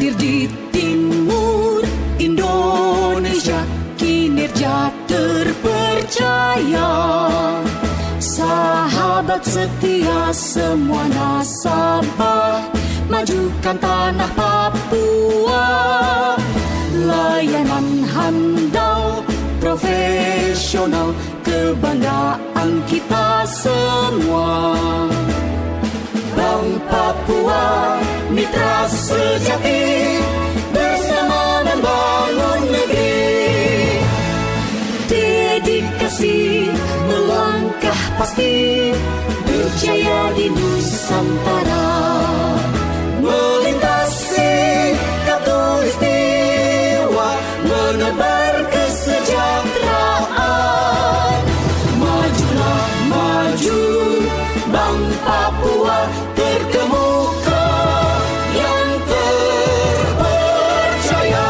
hadir di timur Indonesia, kinerja terpercaya. Sahabat setia semua nasabah, majukan tanah Papua. Layanan handal, profesional, kebanggaan kita semua. Bank Papua, mitra sejati, bersama membangun negeri. Dedikasi melangkah pasti, berjaya di Nusantara. Melintasi khatulistiwa, menebar kesejahteraan. Majulah maju, Bank Papua terkemuka yang terpercaya.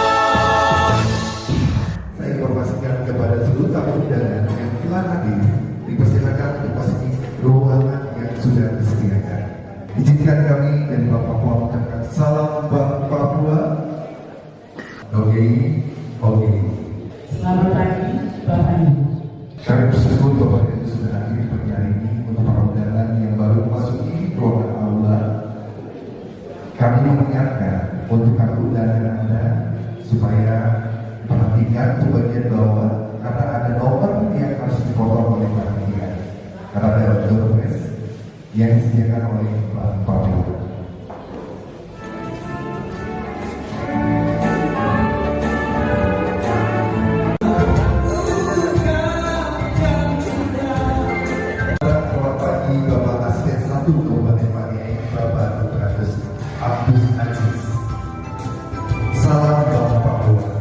Saya informasikan kepada seluruh tamu undangan yang telah hadir, dipersilakan memasuki ruangan yang sudah disediakan. Izinkan kami dari Bank Papua mengucapkan salam Bank Papua. Oke. Selamat pagi, Bapak Ibu. Kami bersyukur Bapak Ibu sudah hadir pagi hari ini untuk para undangan yang baru memasuki ruangan aula. Kami mengingatkan untuk kartu undangan Anda supaya perhatikan untuk bagian bawah, karena ada nomor yang harus dipotong oleh panitia, karena ada doorway yang disediakan oleh Bank Papua. Selamat pagi Bapak Asisten 1 Kabupaten Paniai, Bapak Dr. Abdus Aziz. Salam Bank Papua.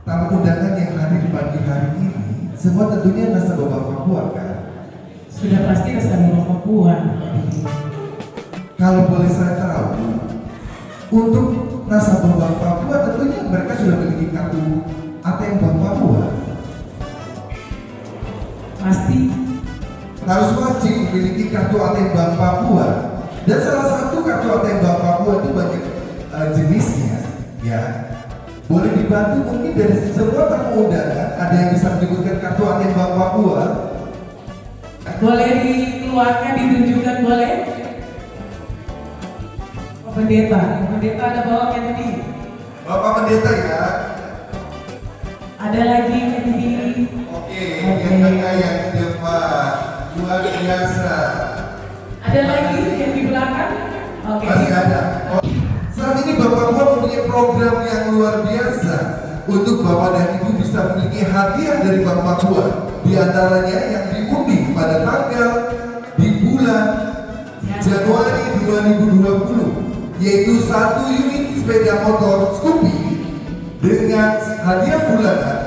Tamu undangan yang hadir di pagi hari ini semua tentunya nasabah Bank Papua kan? Sudah pasti nasabah Papua. Kalau boleh saya tahu, untuk nasabah Bank Papua tentunya mereka sudah memiliki kartu ATM Bank Papua. Pasti. Harus wajib memiliki kartu ATM Bank Papua. Dan salah satu kartu ATM Bank Papua itu banyak jenisnya, ya. Boleh dibantu mungkin dari semua tamu undangan, ada yang bisa menyebutkan kartu ATM Bank Papua? Boleh dikeluarkan, ditunjukkan, boleh? Pak Pendeta ada bawahnya tadi. Bapak Pendeta ya. Ada lagi yang di. Oke. Yang tengah yang di depan, luar biasa. Ada lagi yang di belakang? Oke. Masih ada. Saat ini Bank Papua mempunyai program yang luar biasa untuk Bapak dan Ibu bisa memiliki hadiah dari Bank Papua. Di antaranya yang diundi pada tanggal di bulan Januari 2020, yaitu 1 unit sepeda motor Scoopy dengan hadiah bulanan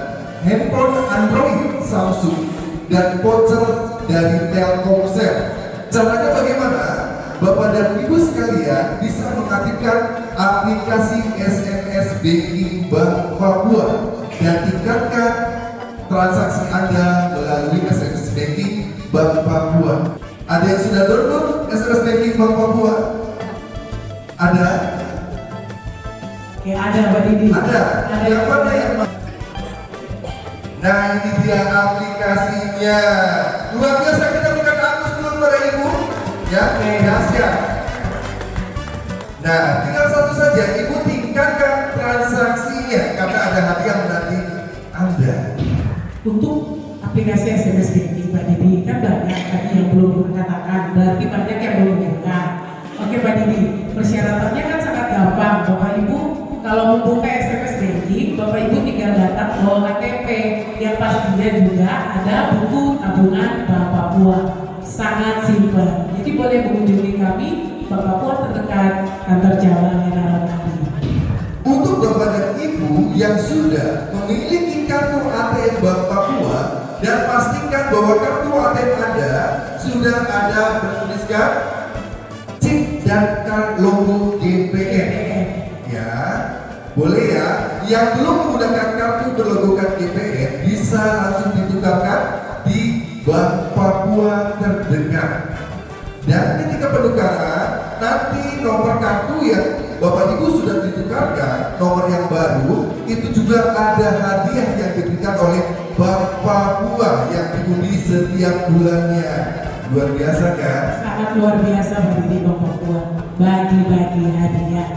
handphone Android Samsung dan voucher dari Telkomsel. Caranya bagaimana? Bapak dan Ibu sekalian bisa mengaktifkan aplikasi SMS Banking Bank Papua dan tingkatkan transaksi Anda melalui SMS Banking Bank Papua. Ada yang sudah download SMS Banking Bank Papua? Ada? Oke, ada Mbak Didi. Ada. Yang mana yang Nah, ini dia aplikasinya. Luar biasa, kita berikan aplaus dulu kepada Ibu. Ya, dahsyat. Nah, tinggal satu saja, Ibu tingkatkan transaksinya karena ada hadiah menanti Anda. Untuk aplikasi SMS Banking Pak Didi kan banyak tadi yang belum katakan, berarti banyak yang belum buka. Oke Pak Didi, persyaratannya kan sangat gampang. Bapak Ibu kalau membuka SMS Banking, Bapak Ibu tinggal datang bawa KTP yang pastinya juga ada buku tabungan Bank Papua. Sangat simpel. Jadi boleh mengunjungi kami Bank Papua terdekat kantor cabang Menara Nadi. Untuk Bapak dan Ibu yang sudah memiliki kartu ATM Bank Papua dan pastikan bahwa kartu ATM Anda sudah ada bertuliskan chip dan logo GPN. Ya, boleh ya. Yang belum menggunakan kartu berlogokan GPN bisa langsung ditukarkan di Bank Papua terdekat. Dan ketika penukaran, nanti nomor kartu yang Bapak Ibu sudah ditukarkan, nomor yang baru, itu juga ada hadiah yang diberikan oleh Bank Papua yang diundi setiap bulannya. Luar biasa kan? Sangat luar biasa Pak Didi Bank Papua bagi-bagi hadiah.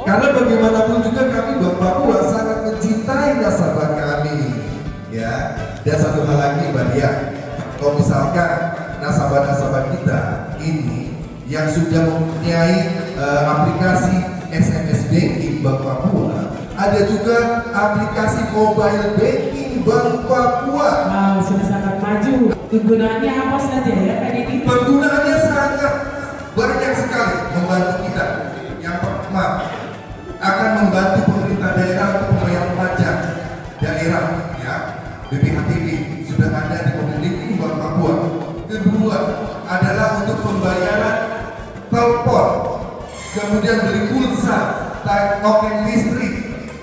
Karena bagaimanapun juga kami Bank Papua sangat mencintai nasabah kami. Ya, dan satu hal lagi Mbak Dia, kalau misalkan nasabah-nasabah kita ini yang sudah mempunyai aplikasi SMS Banking Bank Papua, ada juga aplikasi mobile banking Bank Papua. Wow, sudah sangat maju. Penggunaannya apa saja ya Pak Didi? Penggunaannya sangat banyak sekali membantu kita. Yang pertama, akan membantu pemerintah daerah untuk membayar pajak daerah, ya. BPHTB sudah ada di memiliki Bank Papua. Kedua adalah untuk pembayaran telepon, kemudian beli pulsa, token listrik,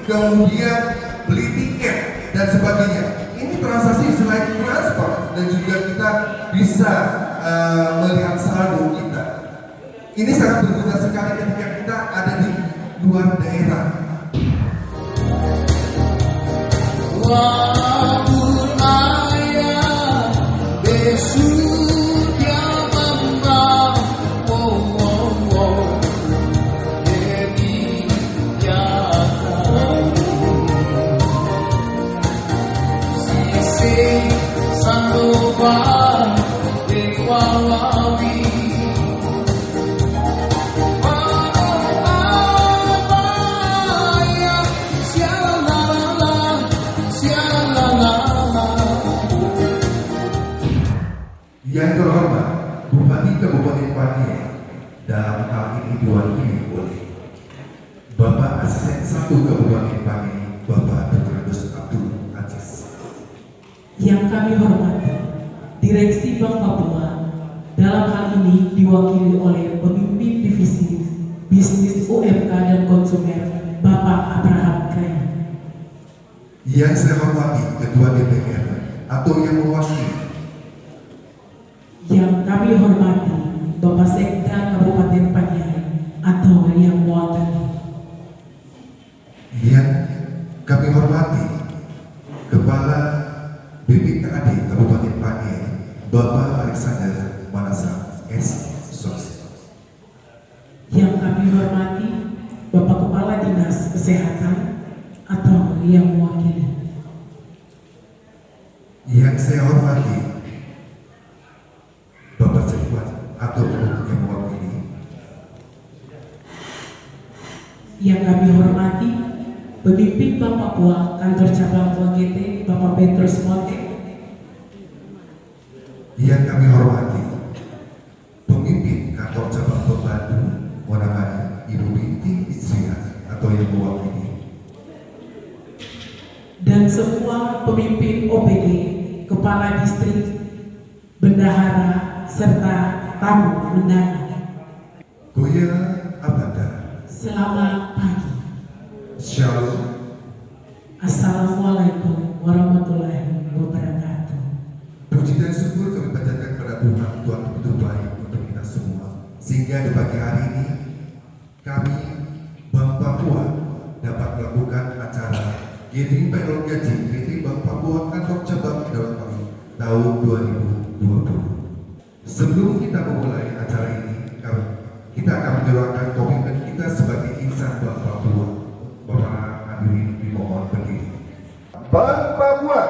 kemudian beli tiket dan sebagainya. Ini transaksi selain transfer dan juga kita bisa melihat saldo kita. Ini sangat berguna sekali ketika kita ada di luar daerah. Yang terhormat Bupati Kabupaten Paniai, dalam hal ini diwakili oleh Bapak Asisten 1 Kabupaten Paniai, Bapak Dr. Abdul Aziz. Yang kami hormati Direksi Bank Papua, dalam hal ini diwakili oleh Pemimpin Divisi Bisnis UMK dan Konsumen Bapak Abraham Kaya. Yang saya hormati Ketua DPR atau yang mewakili. Yang kami hormati Bapak Sekda Kabupaten Paniai atau yang mewakili. Yang kami hormati Kepala BPKAD Kabupaten Paniai, Bapak Alexander Manasa S.Sos. Yang kami hormati Bapak Kepala Dinas Kesehatan atau yang mewakili. Yang saya hormati Bapak Sekwan atau yang mewakili. Yang kami hormati Pemimpin Bank Papua Kantor Cabang WGT Bapak Petrus Mote. Yang kami hormati Pemimpin Kantor Cabang Pembantu Monamani Ibu Binti Istria atau yang mewakili. Dan semua pemimpin OPD, Kepala Distrik, Bendahara, serta tamu undangan. Goya Abada. Selamat pagi. Shalom. Assalamualaikum warahmatullahi wabarakatuh. Puji dan syukur kami panjatkan kepada Tuhan, Tuhan begitu baik untuk kita semua. Sehingga di pagi hari ini kami Bank Papua dapat melakukan acara Gathering Payroll Gaji Gathering Bank Papua Kantor Cabang dalam tahun 2020. Sebelum kita memulai acara ini, kita akan menyuarakan komitmen kita sebagai insan Bank Papua. Bapak hadirin dimohon berdiri. Bank Papua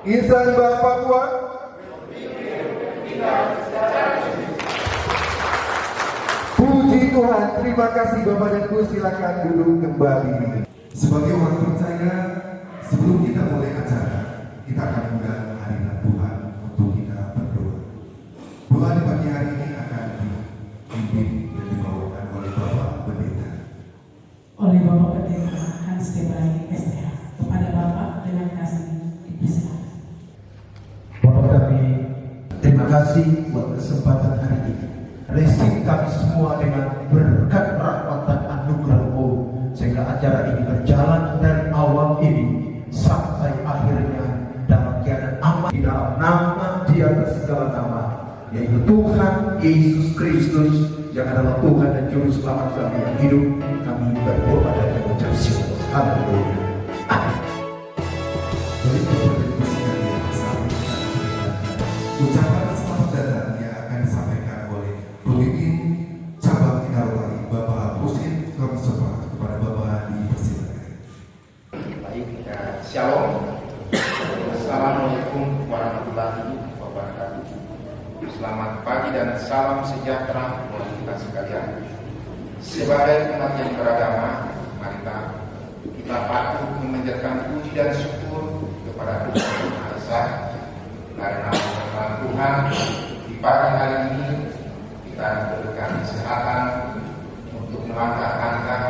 Insan Bank Papua. Puji Tuhan, terima kasih Bapak dan Ibu, silakan duduk kembali. Sebagai orang percaya, sebelum kita mulai acara, kita akan undang hadirat Tuhan untuk kita berdoa. Doa di pagi hari ini akan dipimpin dan dibawakan oleh Bapak Pendeta. Oleh Bapak Pendeta Hans Tebai STH, kepada Bapak dengan kasih dipersilakan. Bapak kami, terima kasih buat kesempatan hari ini. Resip kami semua dengan berkat rahmat dan anugerah-Mu, sehingga acara ini berjalan dari awal ini sampai akhirnya dalam keadaan aman di dalam nama Dia segala nama, yaitu Tuhan Yesus Kristus yang adalah Tuhan dan Juru Selamat kami yang hidup. Kami berdoa dan mengucap syukur. Haleluya. Amin. Baik Bapak dan Ibu sekalian, saat ini kita akan mendengarkan ucapan selamat datang yang akan disampaikan oleh pemimpin cabang Inarwali Bapak Husin Komsopa. Kepada Bapak dipersilakan. Baik, shalom. Assalamualaikum warahmatullahi wabarakatuh. Selamat pagi dan salam sejahtera buat kita sekalian. Sebagai umat yang beragama, mari kita patut memanjatkan puji dan syukur kepada Tuhan Yang Maha Esa, karena firman Tuhan di pagi hari ini kita diberikan kesehatan untuk melangkah-langkah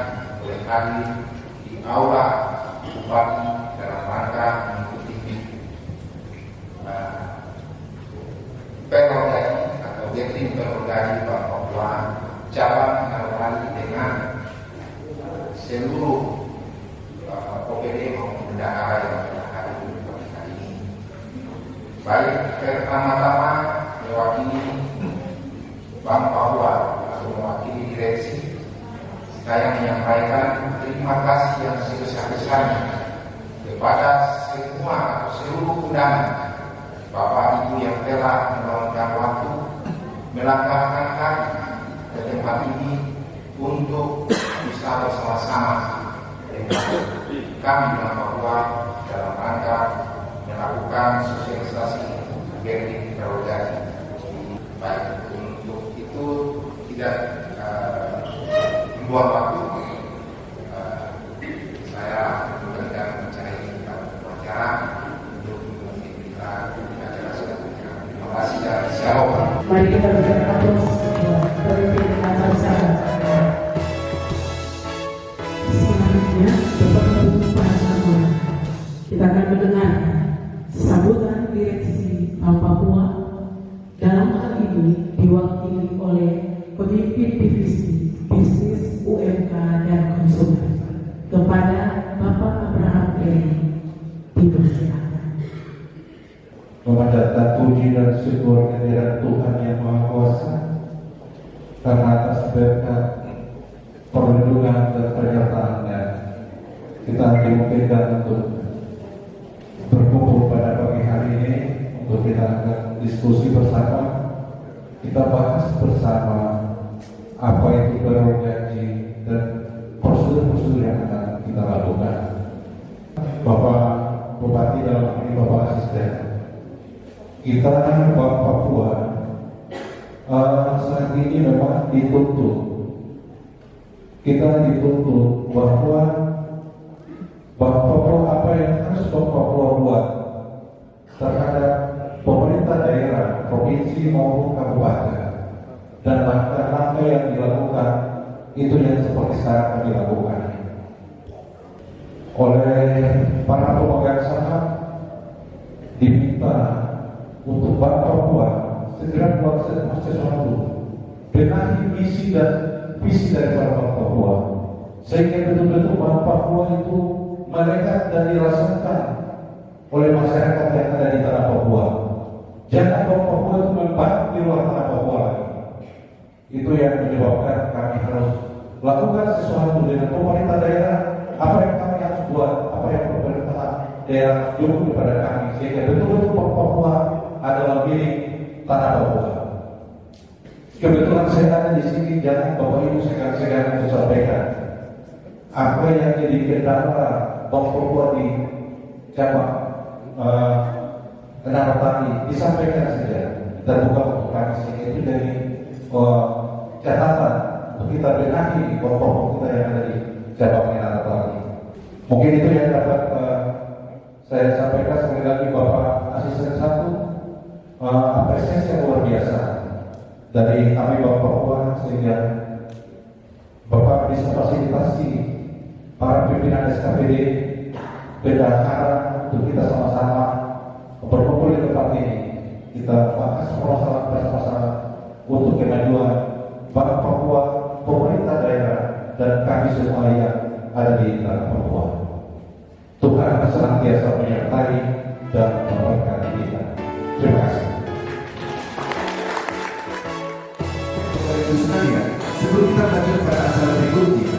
oleh hadir di aula bupati dalam rangka mengikuti perorgasi atau getting perorgasi Bank Papua cabang Inarwali dengan seluruh OPD maupun bendahara yang telah hadir di pagi hari ini. Baik, pertama-tama mewakili Bank Papua atau mewakili direksi, saya menyampaikan terima kasih yang sebesar-besarnya kepada semua atau seluruh undangan Bapak Ibu yang telah meluangkan waktu, melangkahkan kaki ke tempat ini untuk bisa bersama-sama dengan kami Bank Papua dalam rangka melakukan sosialisasi getting perorgasi. Baik, untuk itu tidak membuang waktu, saya memberikan acara ini kepada pengacara untuk memimpin kita di acara selanjutnya. Terima kasih dan shalom. Mari kita berikan aplaus buat pemimpin acara bersama. Selanjutnya, Bapak Ibu para tamu, kita akan mendengar sambutan direksi Bank Papua. Dalam hal ini diwakili oleh pemimpin divisi bisnis UMK dan konsumen. Kepada Bapak Abraham Eri dipersilakan. Memanjatkan puji dan syukur kehadirat Tuhan yang Maha Kuasa karena atas berkat perlindungan dan penyertaan-Nya kita dimungkinkan untuk berkumpul pada pagi hari ini untuk kita akan diskusi bersama, kita bahas bersama apa itu perjanji dan prosedur-prosedur yang akan kita lakukan. Bapak Bupati dalam ini Bapak Asisten, kita Bank Papua saat ini memang dituntut. Kita dituntut bahwa Bank Papua apa yang harus Bank Papua buat terhadap pemerintah daerah, provinsi maupun kabupaten, dan langkah-langkah yang dilakukan itu yang seperti sekarang kami lakukan oleh para pemegang saham, diminta untuk Bank Papua segera buat sesuatu, benahi misi dan visi dari Bank Papua, sehingga betul-betul Bank Papua itu melekat dan dirasakan oleh masyarakat yang ada di tanah Papua. Jangan Bank Papua itu membantu di luar tanah Papua. Itu yang menyebabkan kami harus lakukan sesuatu dengan pemerintah daerah. Apa yang kami harus buat, apa yang pemerintah daerah jujur kepada kami, sehingga betul-betul Bank Papua adalah milik tanah Papua. Kebetulan saya ada di sini, jangan Bapak Ibu segan-segan untuk sampaikan apa yang jadi kendala Bank Papua di cabang disampaikan saja terbuka untuk kami sehingga itu dari catatan untuk kita benahi kelompok kita yang ada di cabang Menara Tali. Mungkin itu yang dapat saya sampaikan. Sekali lagi Bapak Asisten 1, apresiasi yang luar biasa dari kami Bapak Papua sehingga Bapak bisa fasilitasi para pimpinan SKPD bendahara untuk kita sama-sama berkumpul di tempat ini. Kita bahas permasalahan bersama-sama untuk kemajuan Bank Papua, pemerintah daerah, dan kami semua yang ada di tanah Papua. Tuhan senantiasa menyertai dan memberkati kita. Terima kasih. Bapak-Ibu sekalian, sebelum kita lanjut pada acara berikutnya,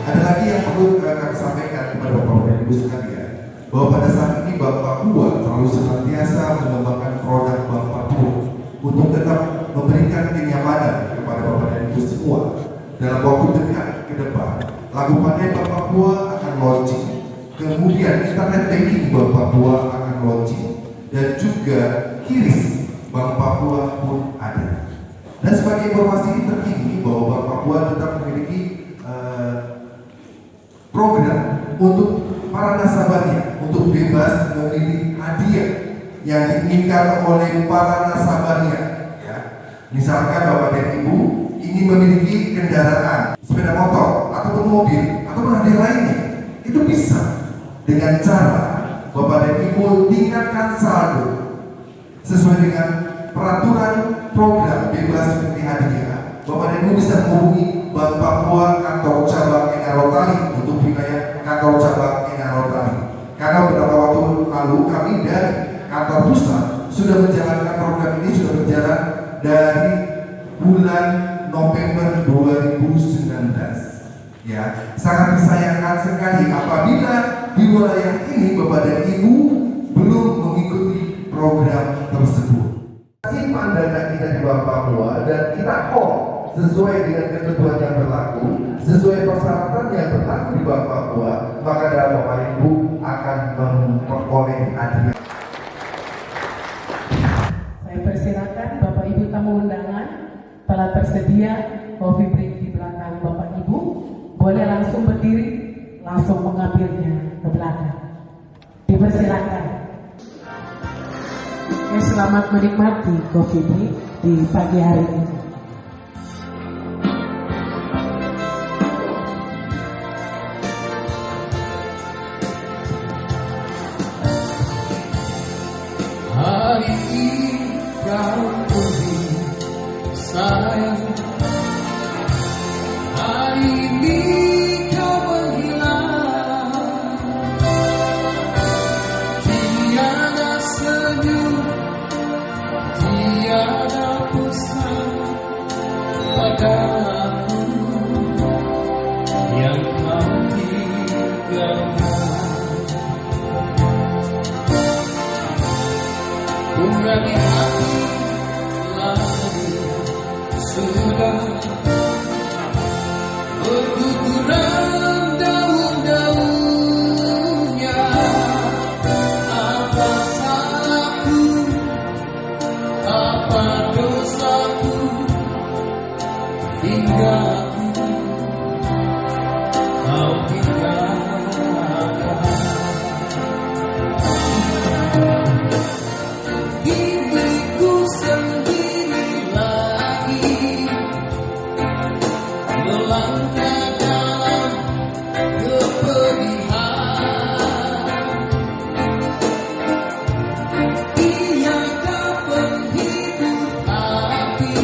ada lagi yang perlu kami sampaikan kepada Bapak dan Ibu sekalian, bahwa pada saat ini Bank Papua selalu senantiasa mengembangkan produk Bank Papua untuk tetap memberikan kenyamanan kepada Bapak dan Ibu semua. Dalam waktu dekat ke depan, lagu pandai Bank Papua akan launching, kemudian internet banking Bank Papua akan launching, dan juga QRIS Bank Papua pun ada. Dan sebagai informasi terkini bahwa Bank Papua tetap memiliki program untuk para nasabahnya untuk bebas memilih hadiah yang diinginkan oleh para nasabahnya. Ya. Misalkan Bapak dan Ibu ingin memiliki kendaraan, sepeda motor, ataupun mobil, ataupun hadiah lainnya, itu bisa dengan cara Bapak dan Ibu tingkatkan saldo sesuai dengan peraturan program bebas memilih hadiah. Bapak dan Ibu bisa menghubungi Bank Papua kantor cabang Enarotali untuk wilayah kantor cabang Enarotali. Karena beberapa waktu lalu kami dari kantor pusat sudah menjalankan program ini, sudah berjalan dari bulan November 2019. Ya, sangat disayangkan sekali apabila di wilayah ini Bapak dan Ibu belum mengikuti program tersebut. Simpan dana kita di Bank Papua dan kita call sesuai dengan ketentuan yang berlaku, sesuai persyaratan yang berlaku di Bank Papua, maka dalam Bapak Ibu akan memperoleh hadiah. Saya persilakan Bapak Ibu tamu undangan, telah tersedia coffee break di belakang Bapak Ibu. Boleh langsung berdiri, langsung mengambilnya ke belakang. Dipersilakan. Selamat menikmati coffee break di pagi hari ini. Hari ini kau pergi sayang, hari ini kau menghilang, tiada senyum, tiada pesan padaku yang kau tinggalkan. Bunga di hati lalu sudah berguguran daun-daunnya. Apa salahku, apa dosaku, hingga kau tinggalkan. Diriku sendiri lagi melangkah dalam kepedihan. Tiada penghibur hati,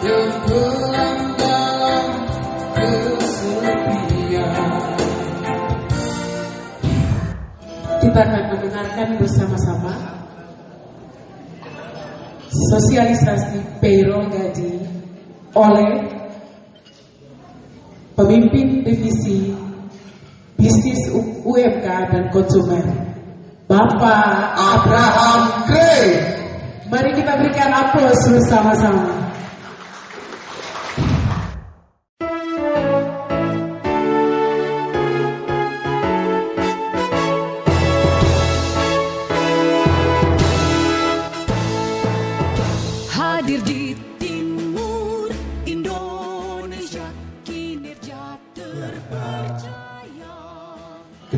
tenggelam dalam kesepian. Kita akan mendengarkan bersama-sama sosialisasi payroll gaji oleh pemimpin divisi bisnis UMK dan konsumen, Bapak Abraham Gray. Mari kita berikan aplaus bersama-sama.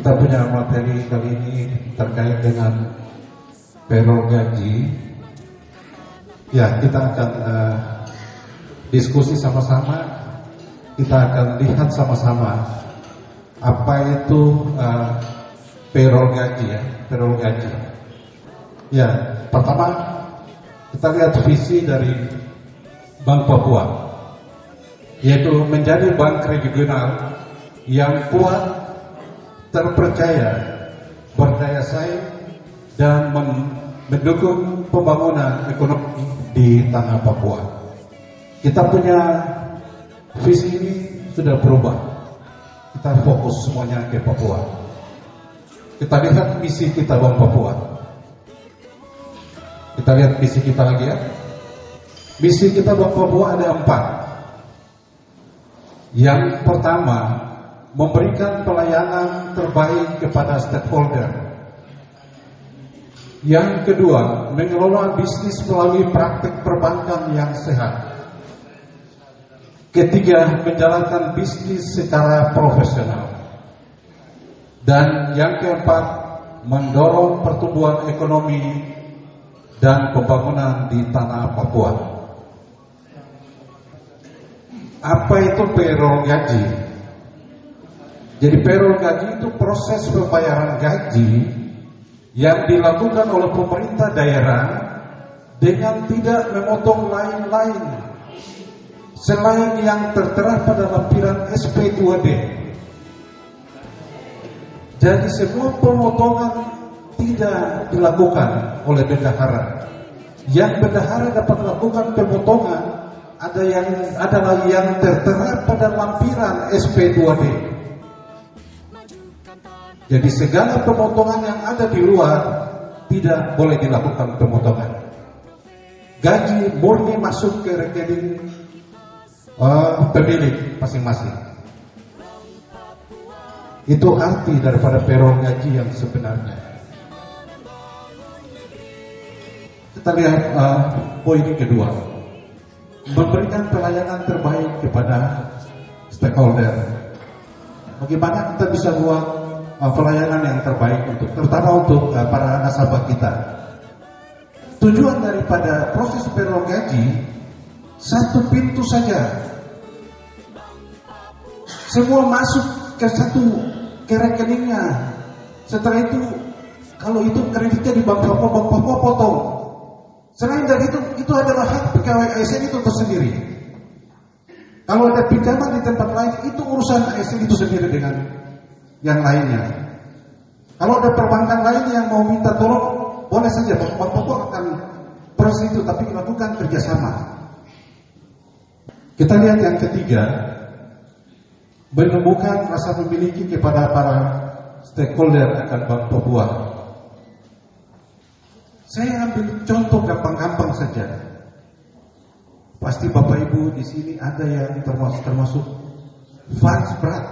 Kita punya materi kali ini terkait dengan payroll gaji. Ya, kita akan diskusi sama-sama. Kita akan lihat sama-sama apa itu payroll gaji ya, payroll gaji. Ya, pertama kita lihat visi dari Bank Papua, yaitu menjadi bank regional yang kuat, terpercaya, berdaya saing, dan mendukung pembangunan ekonomi di tanah Papua. Kita punya visi ini sudah berubah. Kita fokus semuanya ke Papua. Kita lihat misi kita Bank Papua. Kita lihat misi kita lagi ya. Misi kita Bank Papua ada 4. Yang pertama, memberikan pelayanan terbaik kepada stakeholder. Yang kedua, mengelola bisnis melalui praktik perbankan yang sehat. Ketiga, menjalankan bisnis secara profesional. Dan yang keempat, mendorong pertumbuhan ekonomi dan pembangunan di tanah Papua. Apa itu payroll gaji? Jadi payroll gaji itu proses pembayaran gaji yang dilakukan oleh pemerintah daerah dengan tidak memotong lain-lain selain yang tertera pada lampiran SP2D. Jadi semua pemotongan tidak dilakukan oleh bendahara. Yang bendahara dapat melakukan pemotongan adalah yang tertera pada lampiran SP2D. Jadi segala pemotongan yang ada di luar tidak boleh dilakukan pemotongan. Gaji murni masuk ke rekening pemilik masing-masing. Itu arti daripada payroll gaji yang sebenarnya. Kita lihat poin kedua, memberikan pelayanan terbaik kepada stakeholder. Bagaimana kita bisa buat pelayanan yang terbaik terutama untuk para nasabah kita. Tujuan daripada proses payroll gaji satu pintu saja. Semua masuk ke rekeningnya. Setelah itu, kalau itu kreditnya di Bank Papua potong. Selain dari itu adalah hak pegawai ASN itu tersendiri. Kalau ada pinjaman di tempat lain, itu urusan ASN itu sendiri dengan yang lainnya. Kalau ada perbankan lain yang mau minta tolong, boleh saja Bank Papua akan proses itu, tapi lakukan kerjasama. Kita lihat yang ketiga, menemukan rasa memiliki kepada para stakeholder akan Bank Papua. Saya ambil contoh gampang-gampang saja. Pasti Bapak Ibu di sini ada yang termasuk fans berat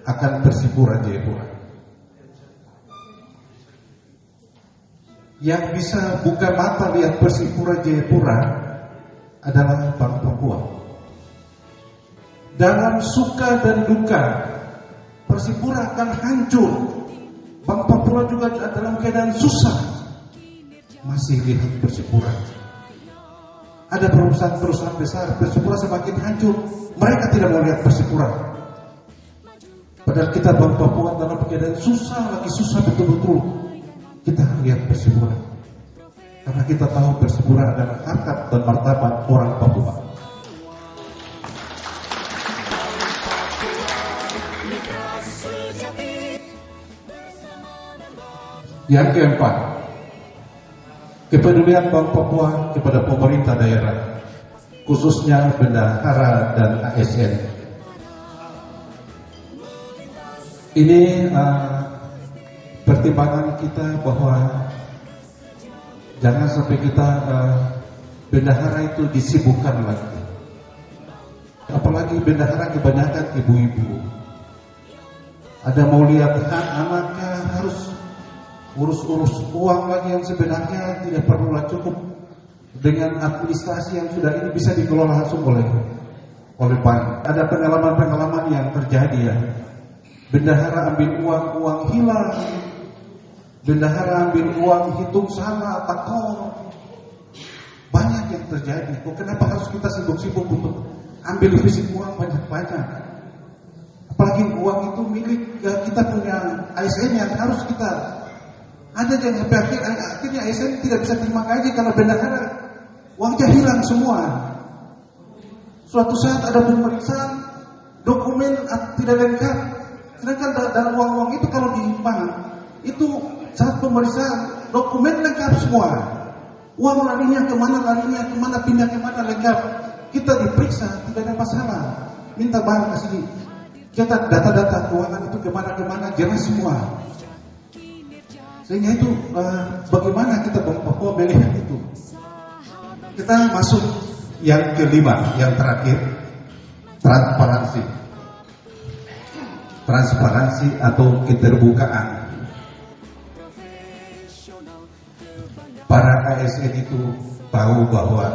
akan Persipura Jayapura. Yang bisa buka mata lihat Persipura Jayapura adalah Bank Papua. Dalam suka dan duka, Persipura akan hancur. Bank Papua juga dalam keadaan susah, masih lihat Persipura. Ada perusahaan-perusahaan besar, Persipura semakin hancur, mereka tidak mau lihat Persipura. Padahal kita Bank Papua dalam keadaan susah, lagi susah betul-betul, kita lihat Persipura. Karena kita tahu Persipura adalah harkat dan martabat orang Papua. Yang keempat, kepedulian Bank Papua kepada pemerintah daerah, khususnya bendahara dan ASN. Ini pertimbangan kita bahwa jangan sampai kita bendahara itu disibukkan lagi. Apalagi bendahara kebanyakan ibu-ibu. Ada mau lihat anaknya harus urus-urus uang lagi yang sebenarnya tidak perlulah, cukup dengan administrasi yang sudah ini bisa dikelola langsung oleh bank. Ada pengalaman-pengalaman yang terjadi ya. bendahara ambil uang hilang, bendahara ambil uang hitung salah, takor. Banyak yang terjadi. Kok kenapa harus kita sibuk-sibuk untuk ambil fisik uang banyak-banyak? Apalagi uang itu milik kita punya ASN yang harus kita. Ada yang sampai akhirnya ASN tidak bisa terima gaji karena bendahara uangnya hilang semua. Suatu saat ada pemeriksaan, dokumen tidak lengkap. Sedangkan dalam uang-uang itu kalau di bank itu saat pemeriksaan dokumen lengkap semua. Uang larinya kemana, pindah kemana lengkap. Kita diperiksa tidak ada masalah. Minta barang ke sini. Kita data-data keuangan itu kemana jelas semua. Sehingga itu bagaimana kita Papua melihat itu. Kita masuk yang kelima, yang terakhir, transparansi. Transparansi atau keterbukaan. Para ASN itu tahu bahwa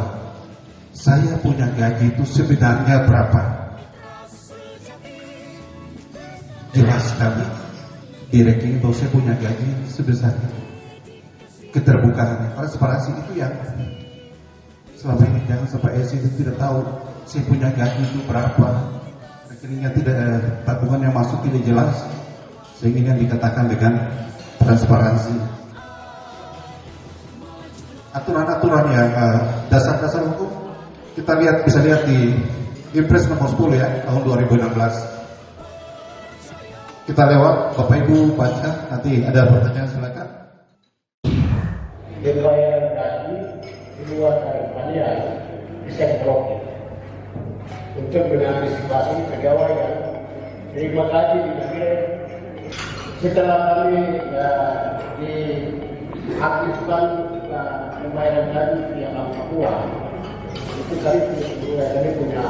saya punya gaji itu sebenarnya berapa. Jelas sekali di rekening bahwa saya punya gaji sebesar itu. Keterbukaan, transparansi itu yang selama ini jangan sampai ASN itu tidak tahu saya punya gaji itu berapa. Rekeningnya tidak, tabungan yang masuk tidak jelas. Sehingga yang dikatakan dengan transparansi. Aturan-aturan yang dasar-dasar hukum kita bisa lihat di Impres nomor 10 ya tahun 2016. Kita lewat, Bapak Ibu baca, nanti ada pertanyaan silakan. Dibayar gaji di luar dari paniai bisa diblokir untuk mengantisipasi pegawai yang terima gaji di negeri. Setelah kami diaktifkan pembayaran gaji via Bank Papua, itu kami punya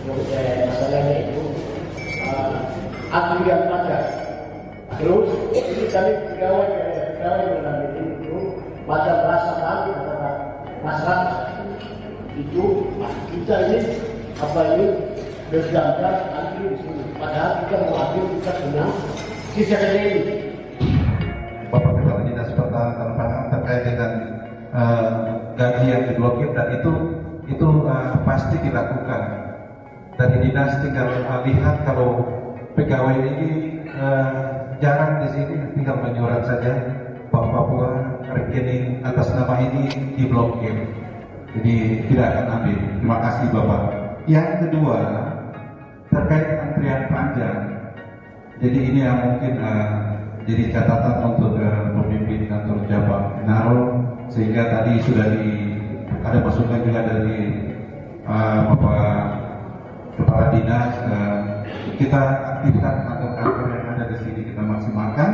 masalahnya itu aktif yang pajak. Terus ini kami pegawai mengambil itu macam rasa kami kepada masyarakat itu kita ini berjangka antri di sini. Padahal kita mewakili kita punya sisa ini. Bapak Kepala Dinas Pertahanan Pangan terkait dengan gaji yang diblokir dan itu pasti dilakukan. Dari dinas tinggal lihat kalau pegawai ini jarang di sini, tinggal menyurat saja Bank Papua rekening atas nama ini diblokir. Jadi tidak akan ambil. Terima kasih Bapak. Yang kedua terkait antrian panjang. Jadi ini yang mungkin jadi catatan untuk pemimpin kantor cabang Naro, sehingga tadi sudah ada masukan juga dari Bapak Kepala Dinas. Kita aktifkan kantor-kantor yang ada di sini, kita maksimalkan.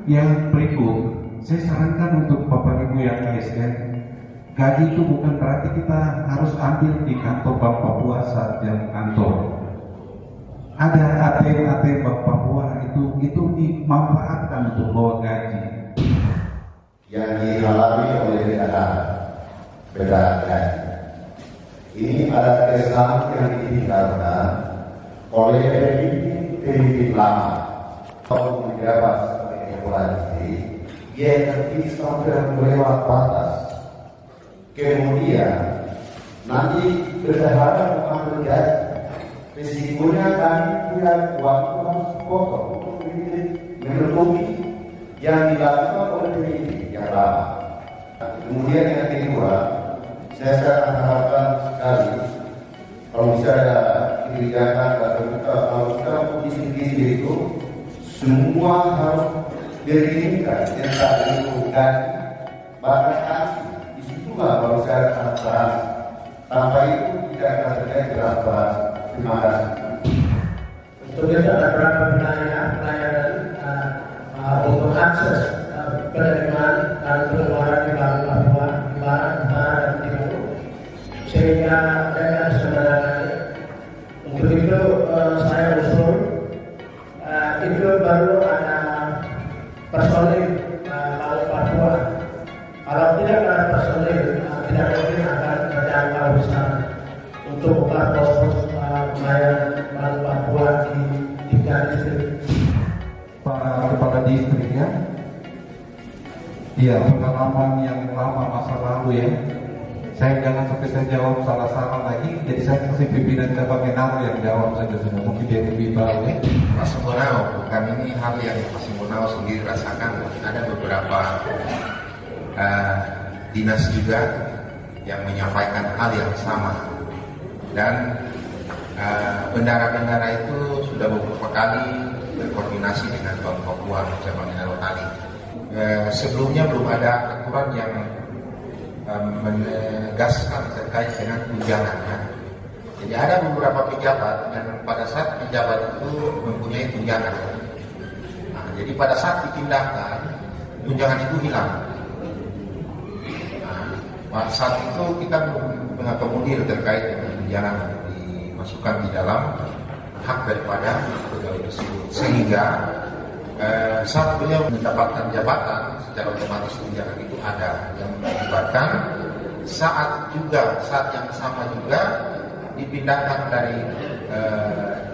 Yang berikut, saya sarankan untuk Bapak Ibu yang ASN, gaji itu bukan berarti kita harus ambil di kantor Bank Papua saat jam kantor. Ada ATM Bank Papua itu dimanfaatkan untuk bawa gaji. Yang dialami oleh beda gaji. Ini ada kesalahan yang ditinggalkan oleh pemimpin lama. Kalau menjabat sebagai kepala negeri, dia nanti sampai melewat batas. Kemudian nanti berdasarkan mengambil gaji, risikonya kami punya uang harus potong untuk menutupi yang dilakukan oleh pemimpin yang lama. Kemudian yang kedua, saya sangat harapkan sekali kalau bisa ada kebijakan atau kalau kita kondisi itu semua harus diinginkan yang tadi itu dan bahkan asli disitulah kalau saya transparansi. Tanpa itu tidak akan terjadi transparansi. Terima kasih. Tentunya ada beberapa pelayanan untuk akses penerimaan dan pengeluaran di Bank Papua di barat dan timur, sehingga saya sebenarnya untuk itu saya usul itu baru ada personil Bank Papua. Kalau tidak ada personil, tidak mungkin akan terjangkau besar untuk buka pos pembayaran Bank Papua di distrik. Iya, pengalaman yang lama masa lalu ya. Saya jangan sampai saya jawab salah-salah lagi, jadi saya kasih pimpinan cabang Menaro yang jawab saja sudah. Mungkin dia lebih baik ya. Mas Munao, bukan ini hal yang Mas Munao sendiri rasakan. Ada beberapa dinas juga yang menyampaikan hal yang sama. Dan bendara-bendara itu sudah beberapa kali berkoordinasi dengan Bank Papua cabang Menaro Tali. Sebelumnya belum ada aturan yang menegaskan terkait dengan tunjangan. Jadi ada beberapa pejabat yang pada saat pejabat itu mempunyai tunjangan. Nah, jadi pada saat dipindahkan, tunjangan itu hilang. Nah, saat itu kita mengakomodir terkait dengan tunjangan dimasukkan di dalam hak daripada pegawai tersebut, sehingga saat beliau mendapatkan jabatan secara otomatis tunjangan itu ada, yang mengakibatkan saat yang sama juga dipindahkan dari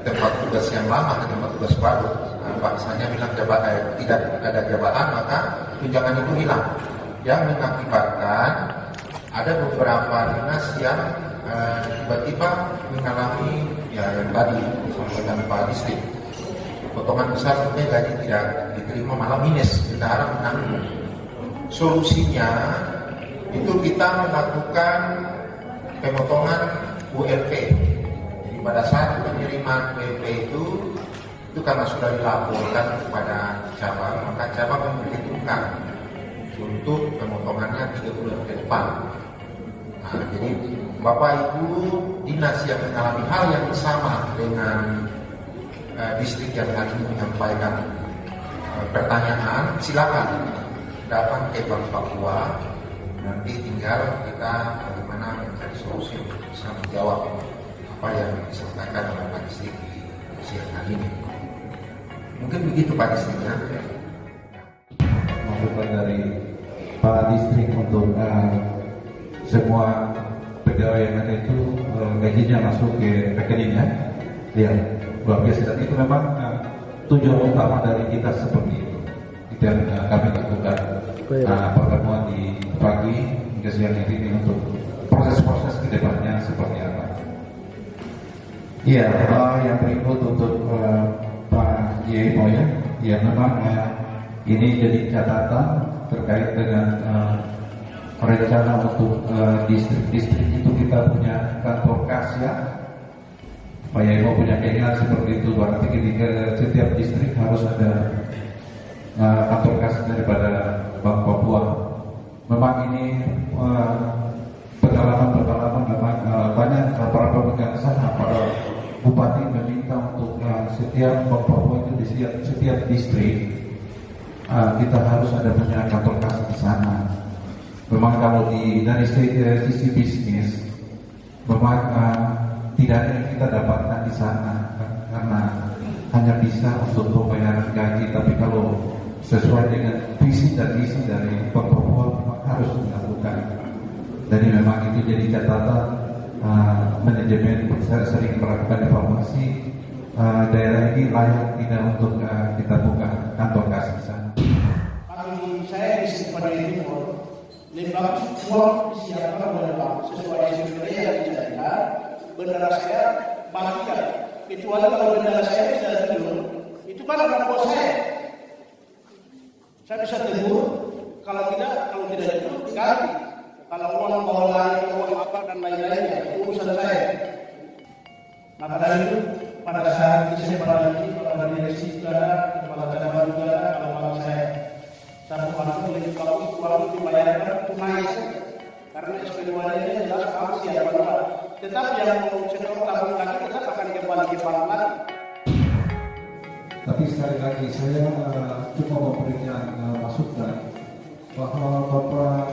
tempat tugas yang lama ke tempat tugas baru. Bahasanya bilang tidak ada jabatan, maka tunjangan itu hilang, yang mengakibatkan ada beberapa dinas yang tiba-tiba mengalami yang tadi disampaikan Pak Distrik, potongan besar sebenarnya gaji tidak diterima, malah minus. Kita harap menanggung. Solusinya itu kita melakukan pemotongan ULP. Jadi pada saat penerimaan ULP itu karena sudah dilaporkan kepada cabang, maka cabang memperhitungkan untuk pemotongannya 3 bulan ke depan. Nah, jadi Bapak Ibu dinas yang mengalami hal yang sama dengan distrik yang hari ini menyampaikan pertanyaan, silakan datang ke Bank Papua. Nanti tinggal kita bagaimana mencari solusi untuk bisa menjawab apa yang disampaikan oleh Pak Distrik di siang hari ini. Mungkin begitu Pak Distrik ya. Masukan dari Pak Distrik untuk semua pegawai yang ada itu gajinya masuk ke rekeningnya. Ya, luar biasa. Dan itu memang tujuan utama dari kita seperti itu. Itu yang kami lakukan pertemuan di pagi hingga siang ini untuk proses-proses kedepannya seperti apa. Iya, yang berikut untuk Pak Yemo ya. Ya memang ini jadi catatan terkait dengan rencana untuk distrik-distrik itu kita punya kantor kas ya. Pak Yemo punya keinginan seperti itu, berarti ketika setiap distrik harus ada kantor kas daripada Bank Papua. Memang ini pengalaman memang banyak para pemegang saham, para bupati meminta untuk setiap Bank Papua itu di setiap distrik kita harus ada punya kantor kas di sana. Memang kalau dari sisi bisnis memang tidak ada yang kita dapatkan di sana karena hanya bisa untuk pembayaran gaji, tapi kalau sesuai dengan visi dan misi dari Bank Papua memang harus dilakukan. Jadi memang itu jadi catatan manajemen sering melakukan evaluasi daerah ini layak tidak untuk kita buka kantor kas di sana. Bagi saya di Sepanjang Timur, lebih bagus uang disiapkan oleh bank sesuai kriteria yang dijadikan. Bendera saya bagikan, kecuali kalau bendera saya sudah tidur, itu kan anak bos saya. Saya bisa tegur, kalau tidak itu diganti. Kalau uang bawa lain, uang apa dan lain-lainnya, itu urusan saya. Maka dari itu, pada saat saya pada direksi juga ada, kepala cabang juga ada, kalau saya satu orang lebih bagus uang dibayarkan tunai saja. Karena SP2 ini jelas harus siapa dulu. Tetapi yang mau setor tabung lagi tetap akan kembali ke bank lagi. Tapi sekali lagi saya cuma memberikan masukan bahwa Bapak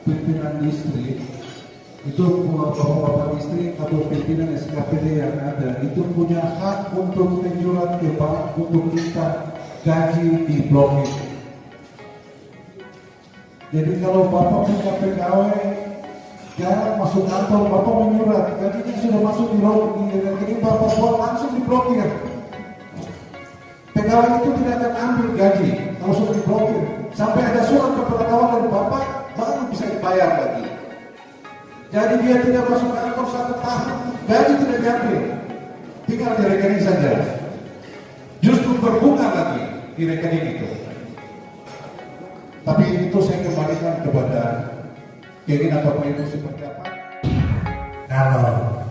pimpinan distrik itu Bapak distrik atau pimpinan SKPD yang ada itu punya hak untuk menjual ke bank untuk minta gaji di blokir. Jadi kalau Bapak punya pegawai jangan masuk kantor, Bapak menyurat gajinya sudah masuk di rekening Bapak buat langsung diblokir. Pegawai itu tidak akan ambil gaji kalau sudah diblokir. Sampai ada surat kepada kawan dari bapak, baru bisa dibayar lagi. Jadi dia tidak masuk kantor 1 tahun, gaji tidak diambil, tinggal di rekening saja. Justru berbunga lagi di rekening itu. Tapi itu saya kembalikan kepada keinginan bapak ibu seperti apa. Kalau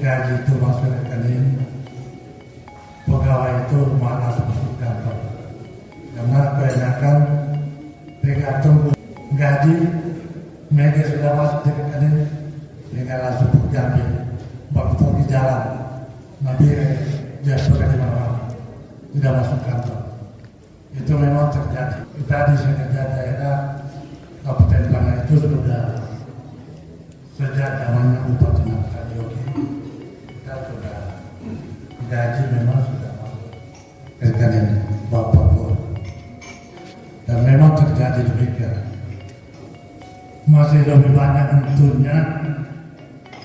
gaji itu masuk rekening, pegawai itu malas masuk kantor. Karena kebanyakan tergantung gaji, mereka sudah masuk di rekening, mereka langsung diambil. Waktu di jalan, nanti dia sudah di mana, tidak masuk kantor. Itu memang terjadi. Kita di sini daerah Kabupaten Bangka itu sudah sejak zamannya Bupati Nangka-Yogi, kita sudah gaji memang sudah masuk rekening Bapak Pur. Dan memang terjadi demikian. Masih lebih banyak untungnya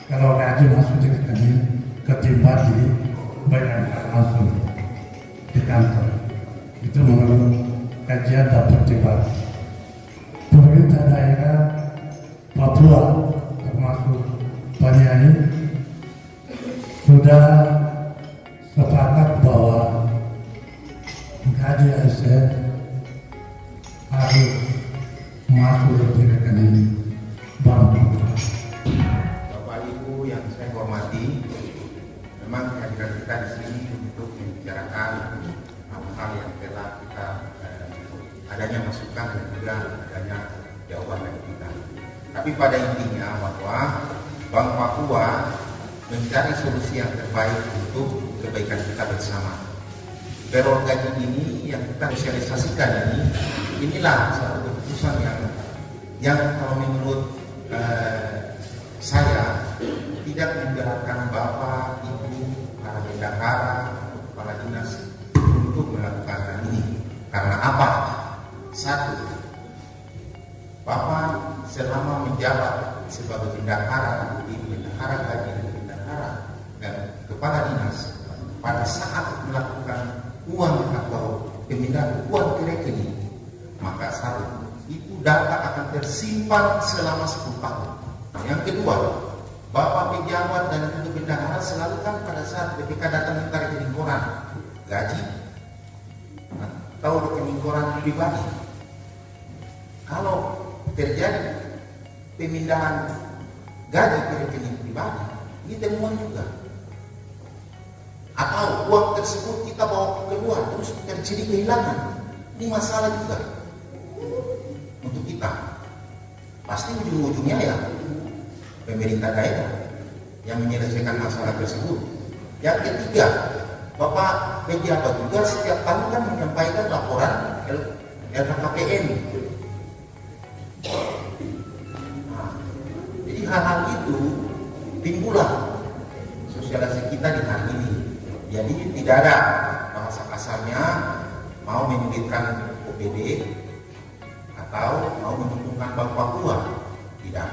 kalau gaji masuk di rekening ketimbang dibayarkan langsung di kantor. Itu menurut kajian dan pertimbangan pemerintah daerah Papua termasuk Paniai sudah sepakat bahwa gaji ASN harus masuk di rekening bank. Bapak Ibu yang saya hormati, memang kehadiran kita di sini untuk membicarakan hal-hal yang telah kita adanya masukan dan juga adanya jawaban dari kita. Tapi pada intinya bahwa Bank Papua mencari solusi yang terbaik untuk kebaikan kita bersama. Payroll gaji ini yang kita sosialisasikan inilah satu keputusan yang kalau menurut saya tidak memberatkan Bapak, Ibu, para bendahara, para dinas untuk melakukan hal ini. Karena apa? Satu, Bapak selama menjabat sebagai bendahara di bendahara gaji dan bendahara dan kepala dinas, pada saat melakukan uang atau pemindahan uang ke rekening, maka satu, itu data akan tersimpan selama 10 tahun. Yang kedua, Bapak pejabat dan juga bendahara selalu kan pada saat ketika datang minta rekening koran gaji atau rekening koran pribadi, kalau terjadi pemindahan gaji ke rekening pribadi, ini temuan juga. Atau uang tersebut kita bawa keluar terus terjadi kehilangan, ini masalah juga untuk kita. Pasti ujung-ujungnya ya pemerintah daerah yang menyelesaikan masalah tersebut. Yang ketiga, Bapak pejabat juga setiap tahun kan menyampaikan laporan LHKPN. Nah, jadi hal-hal itu timbullah sosialisasi kita di hari ini. Jadi tidak ada bahasa kasarnya mau menyulitkan OPD atau mau menguntungkan Bank Papua, tidak.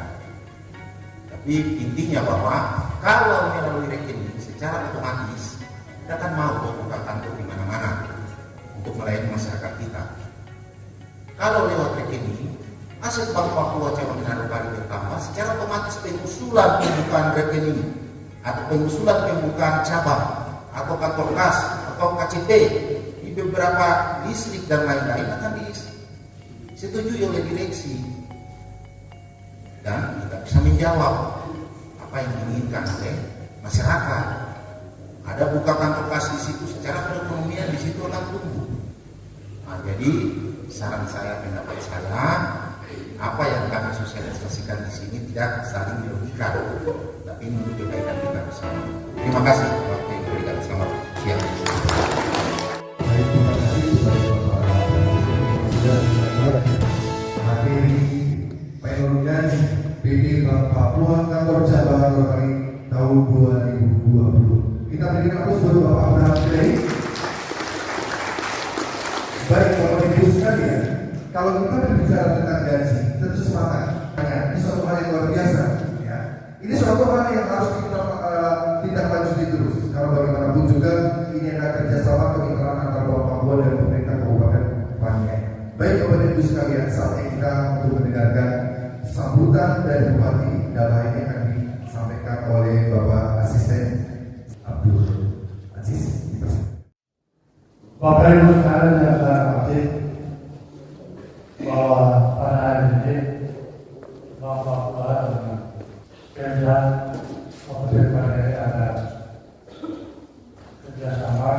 Tapi intinya bahwa kalau melalui rekening secara otomatis kita kan mau buka kantor di mana-mana untuk melayani masyarakat kita. Kalau lewat rekening, aset Bank Papua cabang Manado Bali bertambah, secara otomatis pengusulan pembukaan rekening atau pengusulan pembukaan cabang atau kantor kas atau KCP di beberapa distrik dan lain-lain akan disetujui oleh direksi dan tidak bisa menjawab apa yang diinginkan oleh masyarakat. Ada buka kantor kas di situ, secara perekonomian di situ akan tumbuh. Nah, jadi saran saya, pendapat saya, apa yang kami sosialisasikan di sini tidak saling dirugikan, tapi untuk kebaikan kita bersama. Terima kasih waktu yang diberikan. Selamat siang. Baik, terima kasih kepada Bapak akhiri payroll gaji PD Bank Papua kantor cabang Rotai tahun 2020. Kita berikan aplaus buat Bapak Abraham Kiai. Baik, Bapak Ibu sekalian, kalau kita berbicara tentang gaji, tentu semangat. Ini suatu hal yang luar biasa. Ya. Ini suatu hal yang harus kita tindak lanjuti terus. Kalau bagaimanapun juga ini adalah kerjasama kemitraan antara Bank Papua dan pemerintah Kabupaten Baik Bapak dan Ibu sekalian, saatnya kita untuk mendengarkan sambutan dari Bupati. Dalam hal ini akan disampaikan oleh Bapak Asisten Abdul Aziz. Bapak Ibu sekalian yang saya hormati, bahwa pada hari ini Bapak Papua dengan Pemda Kabupaten Padang ada kerjasama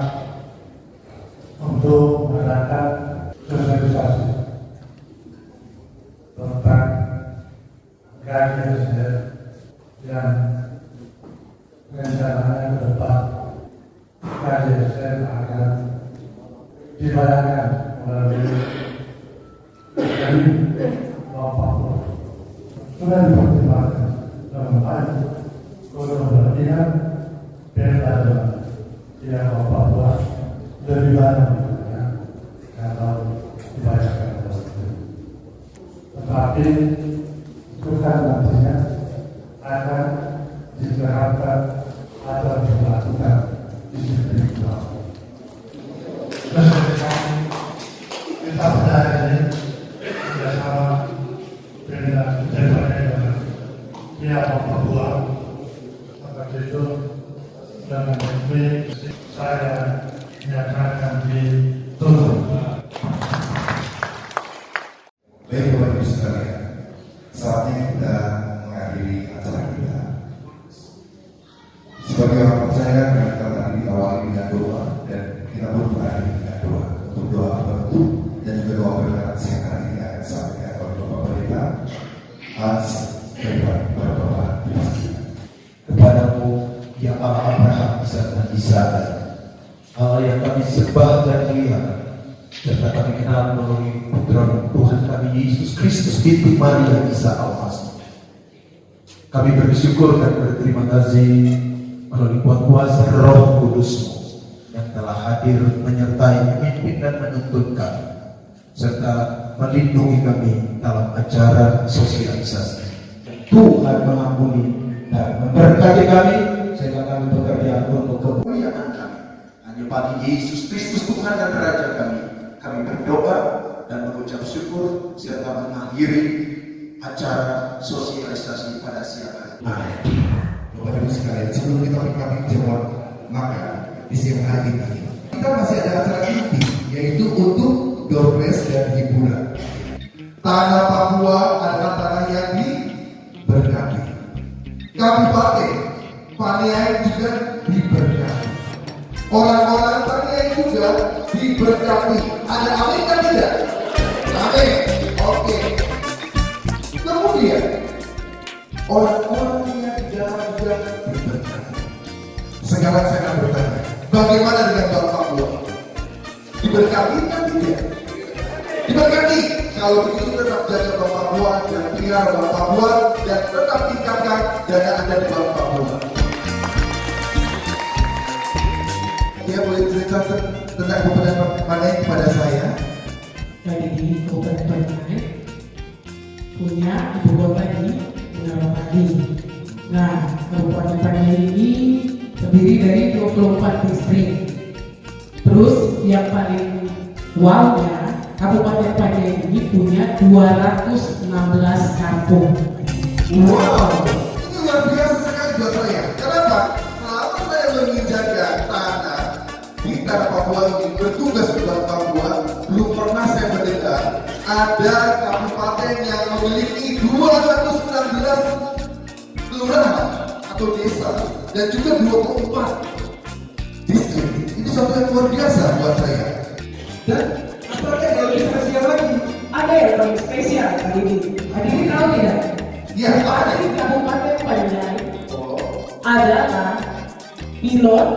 untuk mengadakan sosialisasi tentang KJSN yang rencananya ke depan KJSN akan dibayarkan melalui dari Bapak sudah dipertimbangkan dengan baik kemudian Pemda yang Bapak buat lebih banyak kalau dibayarkan, tetapi bukan nantinya akan diterapkan atau dilakukan disiplin keluarga. Kita pada hari ini bersama Pemda dengan pihak Papua, maka itu dengan ini saya nyatakan ditutup. Baik Bapak Ibu sekalian, saatnya kita mengakhiri acara kita. Sebagai orang percaya, kita tadi diawali dengan doa dan kita pun berakhir dengan doa. Untuk doa berbentuk dan juga doa berkat yang akan kita akan sampaikan oleh Bapak Pendeta Hans Bapak Kepadamu yang Allah Abraham, Ishak dan Ishak, Allah yang kami sembah dan muliakan, serta kami kenal melalui putra Tuhan kami Yesus Kristus binti Maria Isa Al-Masih. Kami bersyukur dan berterima kasih melalui kuasa Roh Kudus-Mu yang telah hadir menyertai, memimpin dan menuntun kami, serta melindungi kami dalam acara sosialisasi. Tuhan mengampuni dan memberkati kami sehingga kami bekerja untuk kemuliaan kami. Hanya bagi Yesus Kristus Tuhan dan Raja kami berdoa dan mengucap syukur serta mengakhiri acara sosialisasi pada siang hari. Bapak Ibu sekalian, sebelum kita kami jawab makan di siang hari ini, kita masih ada acara inti, yaitu untuk door prize dan hiburan. Tanah Papua adalah tanah yang diberkati. Kabupaten Paniai juga diberkati. Orang-orang Paniai juga diberkati. Ada amin kan tidak? Amin. Oke. Kemudian orang-orang yang di dalam juga diberkati. Sekarang saya akan bertanya, bagaimana dengan Bank Papua? Diberkati kan tidak? Diberkati. Kalau begitu tetap jaga Bank Papua dan tinggal Bank Papua dan tetap tingkatkan dana Anda di Bank Papua. Dia boleh cerita tentang Kabupaten Paniai kepada saya. Jadi di Kabupaten Paniai punya ibu kota di Gunawapati. Nah, Kabupaten Paniai ini terdiri dari 24 distrik. Terus yang paling wow-nya, Kabupaten Paniai ini punya 216 kampung. Wow, itu luar biasa sekali buat saya. Kenapa? Selama saya menjaga tanah di tanah Papua ini, bertugas di Bank Papua, belum pernah saya mendengar ada kabupaten yang memiliki 216 kelurahan atau desa dan juga 24 distrik. Itu satu yang luar biasa buat saya. Dan apalagi yang lebih spesial lagi, ada yang paling spesial kali ini. Hari ini tahu tidak? Ya, ada. Di Kabupaten Paniai adalah pilot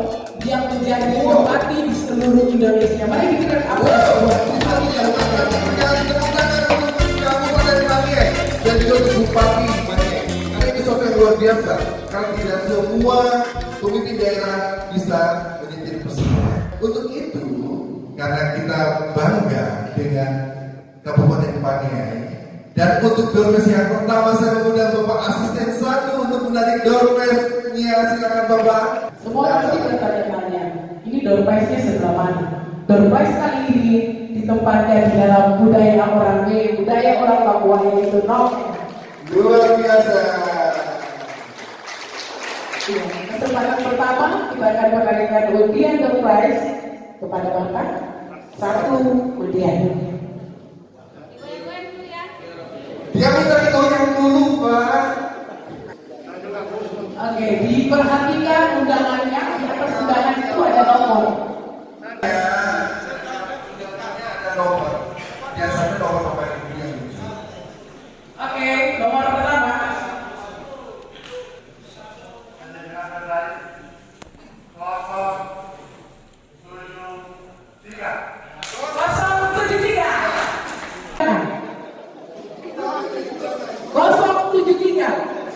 yang menjadi bupati di seluruh Indonesia. Mari kita apa? Kabupaten Paniai dan juga untuk Bupati Paniai. Karena ini sesuatu yang luar biasa. Karena tidak semua pemimpin daerah bisa menitip persembahan. Untuk itu, karena kita bangga dengan Kabupaten Paniai, dan untuk door prize yang pertama saya mengundang Bapak Asisten 1 untuk menarik door prize-nya. Silakan Bapak. Semua pasti bertanya-tanya, ini door prize-nya seberapa? Door prize kali ini ditempatkan di dalam budaya orang Papua yaitu nongeng. Luar biasa. Kesempatan pertama kita akan memberikan undian the prize kepada Bapak 1 undian. Dia minta digoyang dulu, Pak. Oke, diperhatikan undangannya. Di atas undangan itu ada nomor. Ada nomor. Biasanya nomor pemain undian. Oke, nomor pertama.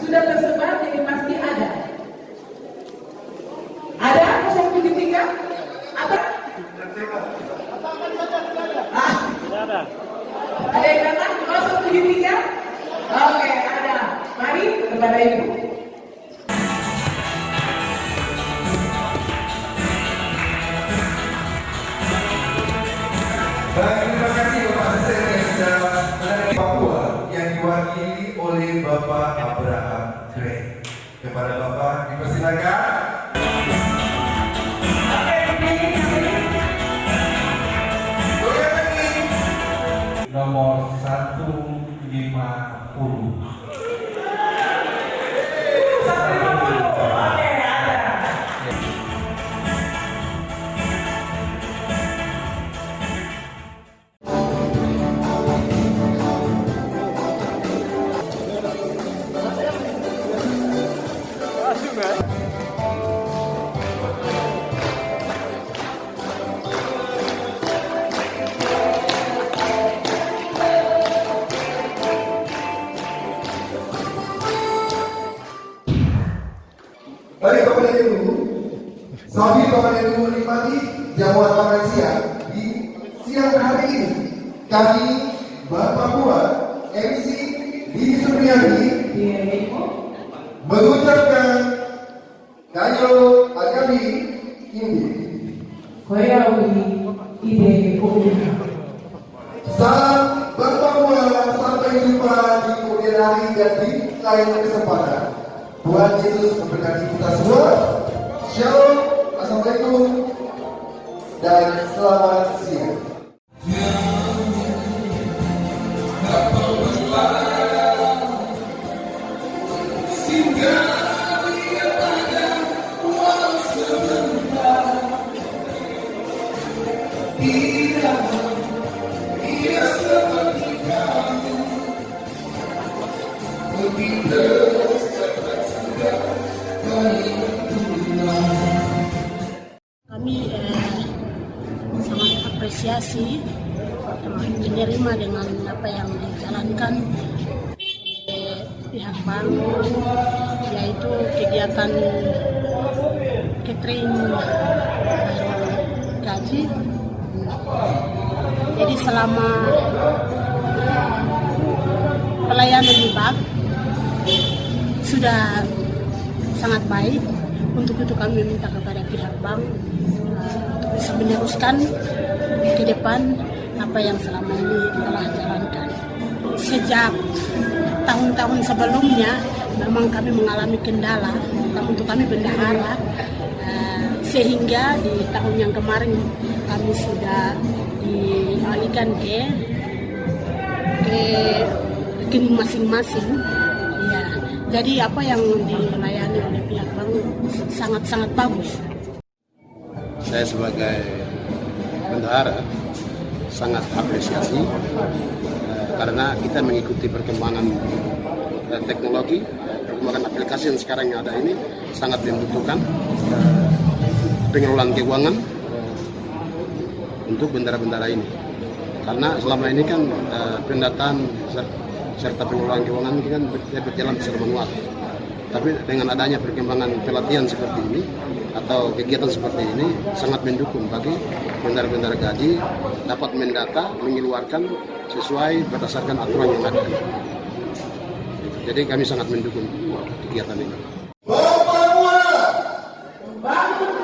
Sudah tersebar, jadi pasti ada. Ada 073? Ada? Ada yang datang 073? Oke, ada. Mari kepada Ibu. Baik, terima kasih Bapak Sesen yang sudah menarik Papua yang diwakili oleh Bapak Abraham Gray. Kepada Bapak dipersilakan. Nomor 150. Baik Bapak dan Ibu, sambil Bapak dan Ibu menikmati jamuan makan siang di siang hari ini, kami Bank Papua MC Didi Supriyadi mengucapkan Kayo Agami Indi. Salam Bank Papua, sampai jumpa di kemudian hari dan di lain kesempatan. Tuhan Yesus memberkati kita semua. Shalom, assalamualaikum, dan selamat siang. Kami sangat apresiasi menerima dengan apa yang dijalankan oleh pihak bank, yaitu kegiatan catering gaji. Jadi selama pelayanan di bank sudah sangat baik. Untuk itu kami minta kepada pihak bank untuk bisa meneruskan ke depan apa yang selama ini telah jalankan. Sejak tahun-tahun sebelumnya memang kami mengalami kendala untuk kami bendahara, sehingga di tahun yang kemarin kami sudah dialihkan ke rekening masing-masing. Ya, jadi apa yang dilayani oleh pihak bank sangat-sangat bagus. Saya sebagai bendahara sangat apresiasi karena kita mengikuti perkembangan teknologi, perkembangan aplikasi yang sekarang ada ini sangat membutuhkan pengelolaan keuangan untuk bendahara-bendahara ini. Karena selama ini kan pendataan serta pengelolaan keuangan ini kan berjalan secara manual. Tapi dengan adanya perkembangan pelatihan seperti ini atau kegiatan seperti ini sangat mendukung bagi bendahara-bendahara gaji dapat mendata, mengeluarkan sesuai berdasarkan aturan yang ada. Jadi kami sangat mendukung kegiatan ini. Bank Papua, Bangun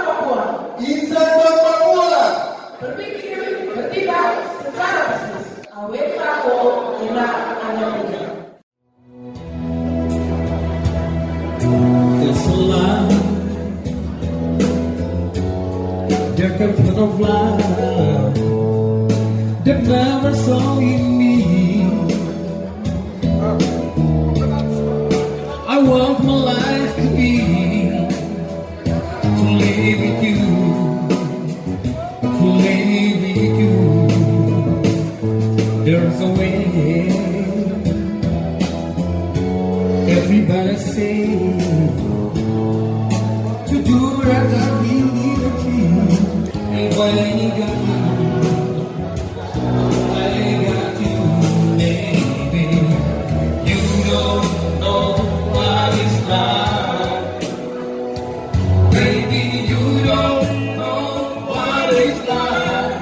Papua, Insan Bank Papua, berpikir, bertindak, want my life to be, to live with you, to live with you. There's a way. Everybody say to do what I really need to. And when you got you, I got you, baby. You don't know what it's like. Baby, you don't know what it's like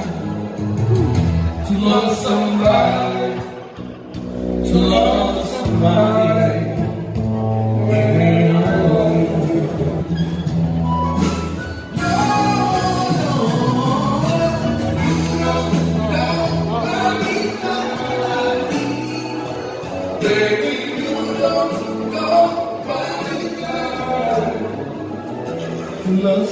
to love somebody, to love somebody. Love